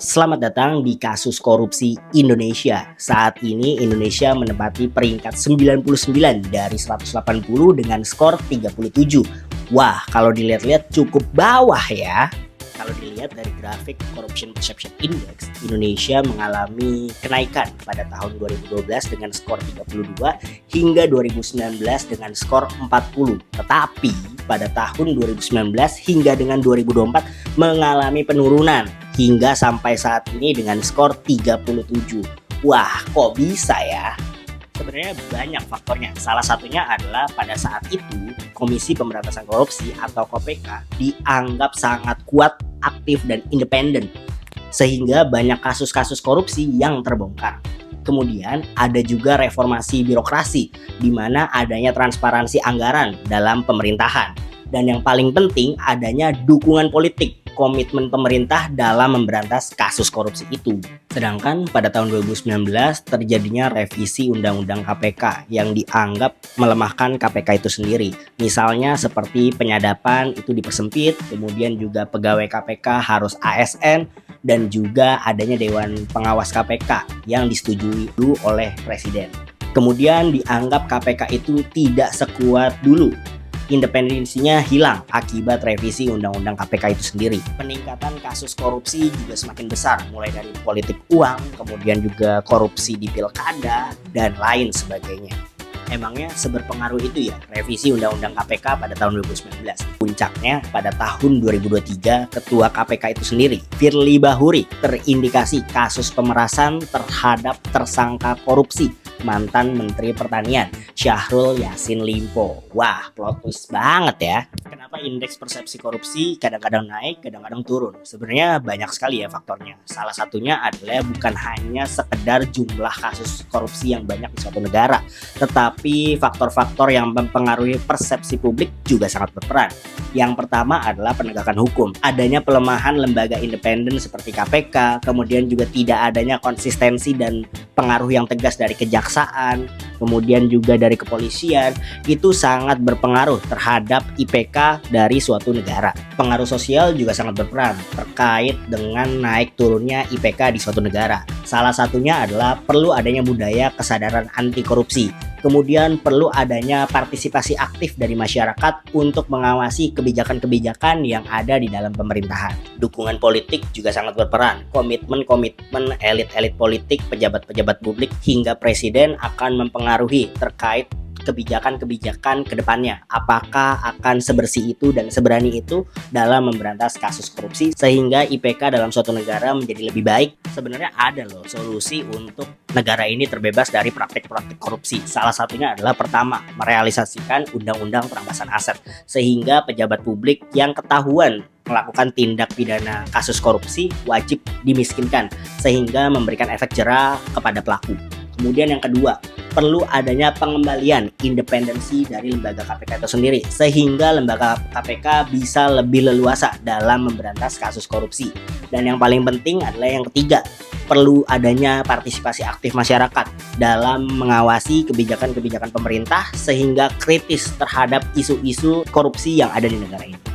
Selamat datang di kasus korupsi Indonesia. Saat ini Indonesia menempati peringkat 99 dari 180 dengan skor 37. Wah, kalau dilihat-lihat cukup bawah ya. Kalau dilihat dari grafik Corruption Perception Index, Indonesia mengalami kenaikan pada tahun 2012 dengan skor 32 hingga 2019 dengan skor 40. Tetapi pada tahun 2019 hingga dengan 2024 mengalami penurunan hingga sampai saat ini dengan skor 37. Wah, kok bisa ya? Sebenarnya banyak faktornya. Salah satunya adalah pada saat itu Komisi Pemberantasan Korupsi atau KPK dianggap sangat kuat, aktif, dan independen, sehingga banyak kasus-kasus korupsi yang terbongkar. Kemudian ada juga reformasi birokrasi, di mana adanya transparansi anggaran dalam pemerintahan. Dan yang paling penting adanya dukungan politik, komitmen pemerintah dalam memberantas kasus korupsi itu. Sedangkan pada tahun 2019 terjadinya revisi Undang-Undang KPK yang dianggap melemahkan KPK itu sendiri. Misalnya seperti penyadapan itu dipersempit, kemudian juga pegawai KPK harus ASN, dan juga adanya Dewan Pengawas KPK yang disetujui dulu oleh Presiden. Kemudian dianggap KPK itu tidak sekuat dulu. Independensinya hilang akibat revisi Undang-Undang KPK itu sendiri. Peningkatan kasus korupsi juga semakin besar, mulai dari politik uang, kemudian juga korupsi di pilkada, dan lain sebagainya. Emangnya seberpengaruh itu ya revisi Undang-Undang KPK pada tahun 2019? Puncaknya pada tahun 2023, Ketua KPK itu sendiri, Firly Bahuri, terindikasi kasus pemerasan terhadap tersangka korupsi mantan Menteri Pertanian Syahrul Yassin Limpo. Wah, plot twist banget ya. Kenapa indeks persepsi korupsi kadang-kadang naik, kadang-kadang turun? Sebenarnya banyak sekali ya faktornya. Salah satunya adalah bukan hanya sekedar jumlah kasus korupsi yang banyak di suatu negara, tetapi faktor-faktor yang mempengaruhi persepsi publik juga sangat berperan. Yang pertama adalah penegakan hukum. Adanya pelemahan lembaga independen seperti KPK, kemudian juga tidak adanya konsistensi dan pengaruh yang tegas dari kejaksaan, kemudian juga dari kepolisian, itu sangat berpengaruh terhadap IPK dari suatu negara. Pengaruh sosial juga sangat berperan terkait dengan naik turunnya IPK di suatu negara. Salah satunya adalah perlu adanya budaya kesadaran anti korupsi. Kemudian perlu adanya partisipasi aktif dari masyarakat untuk mengawasi kebijakan-kebijakan yang ada di dalam pemerintahan. Dukungan politik juga sangat berperan. Komitmen elit-elit politik, pejabat-pejabat publik, hingga presiden akan mempengaruhi terkait kebijakan-kebijakan ke depannya. Apakah akan sebersih itu dan seberani itu dalam memberantas kasus korupsi sehingga IPK dalam suatu negara menjadi lebih baik? Sebenarnya ada loh solusi untuk negara ini terbebas dari praktik-praktik korupsi. Salah satunya adalah pertama, merealisasikan Undang-Undang Perampasan Aset sehingga pejabat publik yang ketahuan melakukan tindak pidana kasus korupsi wajib dimiskinkan sehingga memberikan efek jera kepada pelaku. Kemudian yang kedua, perlu adanya pengembalian independensi dari lembaga KPK itu sendiri sehingga lembaga KPK bisa lebih leluasa dalam memberantas kasus korupsi. Dan yang paling penting adalah yang ketiga, perlu adanya partisipasi aktif masyarakat dalam mengawasi kebijakan-kebijakan pemerintah sehingga kritis terhadap isu-isu korupsi yang ada di negara ini.